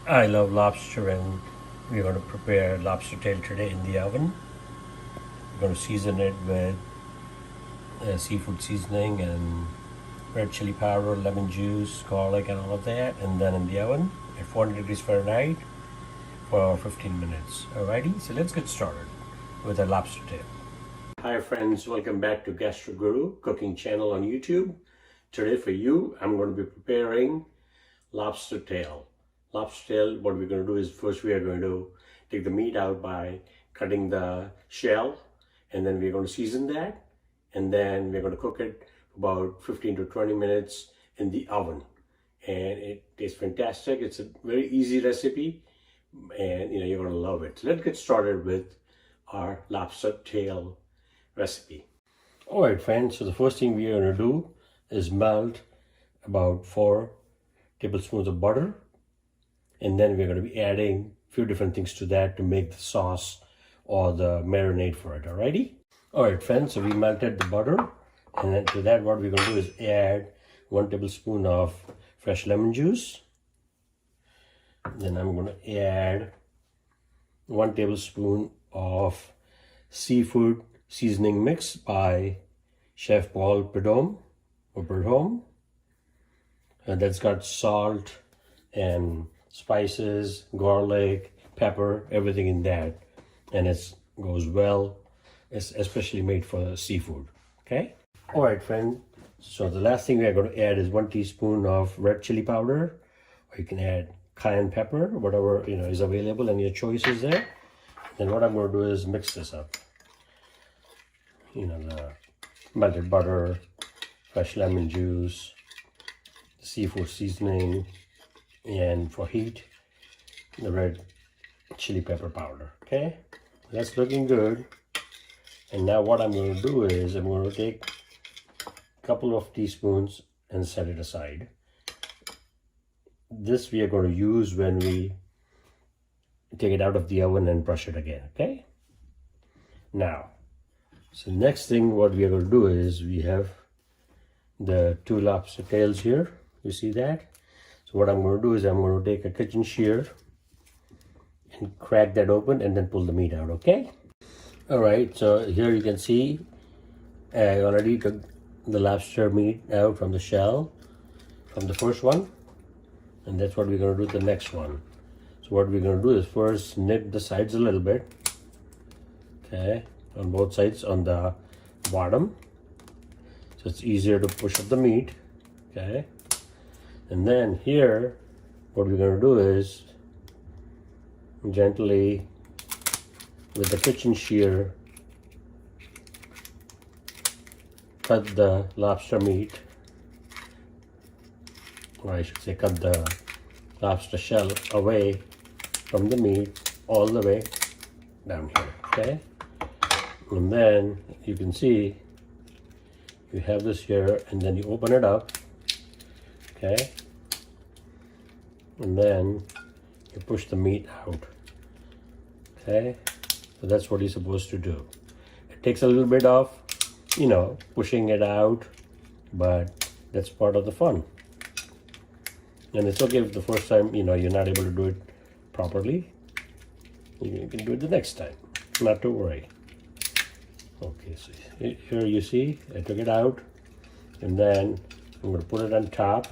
I love lobster, and we're going to prepare lobster tail today in the oven. We're going to season it with seafood seasoning and red chili powder, lemon juice, garlic, and all of that, and then in the oven at 400 degrees Fahrenheit for 15 minutes. Alrighty, so let's get started with our lobster tail. Hi friends, welcome back to Gastro cooking channel on YouTube. Today for you, I'm going to be preparing lobster tail. Lobster tail, what we're going to do is first we are going to take the meat out by cutting the shell, and then we're going to season that, and then we're going to cook it about 15 to 20 minutes in the oven. And it tastes fantastic. It's a very easy recipe, and you're going to love it. So let's get started with our lobster tail recipe. All right friends, so the first thing we are going to do is melt about 4 tablespoons of butter, and then we're going to be adding a few different things to that to make the sauce or the marinade for it. Alrighty. All right friends, so we melted the butter, and then to that what we're going to do is add 1 tablespoon of fresh lemon juice. Then I'm going to add 1 tablespoon of seafood seasoning mix by Chef Prudhomme, and that's got salt and spices, garlic, pepper, everything in that, and it goes well. It's especially made for seafood. Okay. All right, friend. So the last thing we are going to add is 1 teaspoon of red chili powder, or you can add cayenne pepper, whatever is available, and your choice is there. Then what I'm going to do is mix this up. The melted butter, fresh lemon juice, seafood seasoning, and for heat, the red chili pepper powder. Okay, that's looking good. And now what I'm going to do is I'm going to take a couple of teaspoons and set it aside. This we are going to use when we take it out of the oven and brush it again. Okay, now so next thing what we are going to do is we have the 2 lobster tails here. You see that? So what I'm going to do is I'm going to take a kitchen shear and crack that open and then pull the meat out. Okay. All right, so here you can see I already took the lobster meat out from the shell from the first one, and that's what we're going to do with the next one. So what we're going to do is first knit the sides a little bit, okay, on both sides on the bottom, so it's easier to push up the meat. Okay, and then here what we're going to do is gently with the kitchen shear cut the lobster meat, or I should say cut the lobster shell away from the meat all the way down here. Okay, and then you can see you have this here, and then you open it up. Okay, and then you push the meat out. Okay, so that's what you're supposed to do. It takes a little bit of pushing it out, but that's part of the fun. And it's okay if the first time you're not able to do it properly. You can do it the next time, not to worry. Okay, so here you see I took it out, and then I'm going to put it on top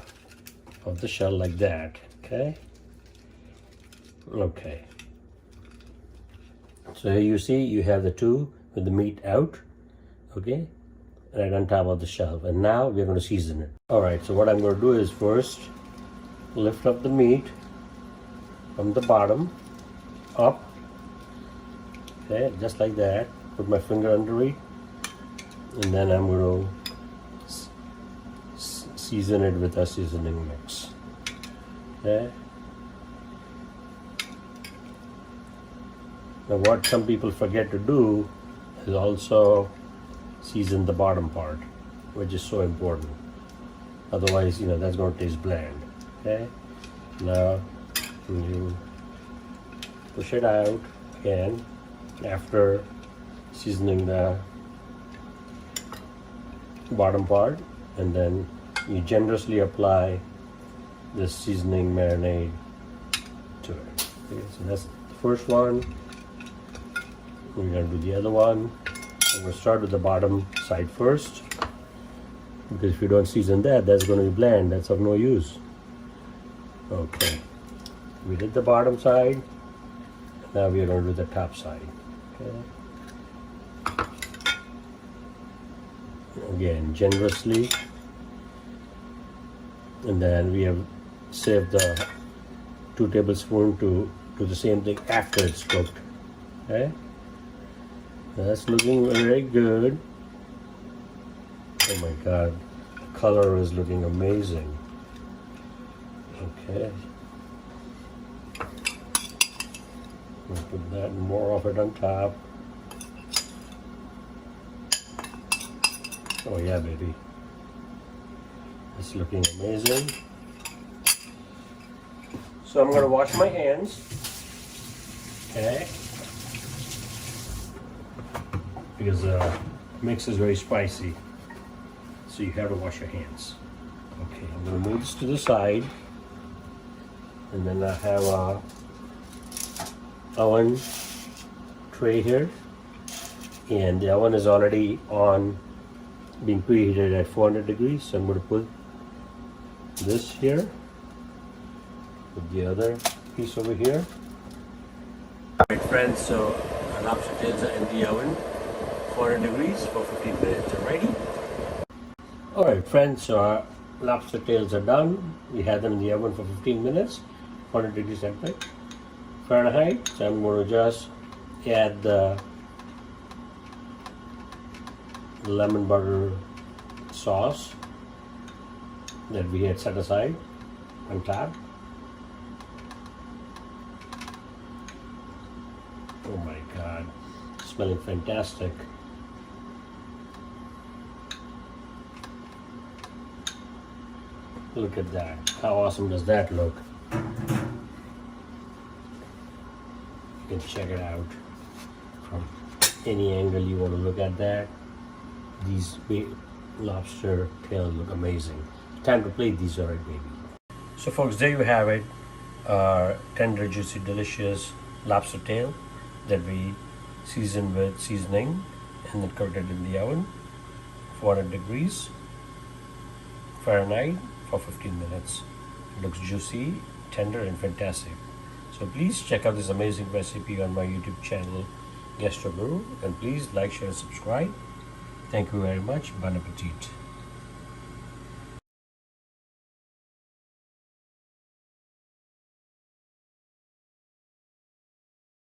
of the shell like that. Okay, so here you see you have the 2 with the meat out, okay, right on top of the shell, and now we're going to season it. All right, so what I'm going to do is first lift up the meat from the bottom up, okay, just like that. Put my finger under it, and then I'm going to season it with a seasoning mix. Okay. Now what some people forget to do is also season the bottom part, which is so important. Otherwise, that's going to taste bland. Okay. Now you push it out again after seasoning the bottom part, and then you generously apply this seasoning marinade Okay, so that's the first one. We're going to do the other one. I'm going to start with the bottom side first, because if you don't season that, that's going to be bland. That's of no use. Okay, we did the bottom side. Now we are going to do the top side. Okay. Again, generously. And then we have saved the 2 tablespoons to do the same thing after it's cooked. Okay. That's looking very good. Oh my god, the color is looking amazing. Okay. We'll put that more of it on top. Oh yeah, baby. It's looking amazing. So I'm going to wash my hands. Okay. Because the mix is very spicy. So you have to wash your hands. Okay, I'm going to move this to the side. And then I have a oven tray here. And the oven is already on, being preheated at 400 degrees. So I'm going to put this here. Put the other piece over here. Alright friends, so our lobster tails are in the oven. 400 degrees for 15 minutes. Alrighty. Alright friends, so our lobster tails are done. We had them in the oven for 15 minutes, 400 degrees Fahrenheit. So I'm going to just add the lemon butter sauce that we had set aside on top. Oh my god, smelling fantastic. Look at that. How awesome does that look? You can check it out from any angle you want to look at that. These lobster tails look amazing. Time to plate these, alright, baby. So folks, there you have it. Tender, juicy, delicious lobster tail that we seasoned with seasoning and then cooked it in the oven, 400 degrees Fahrenheit for 15 minutes. It looks juicy, tender, and fantastic. So please check out this amazing recipe on my YouTube channel, Gastro, and please like, share, and subscribe. Thank you very much. Bon appetit.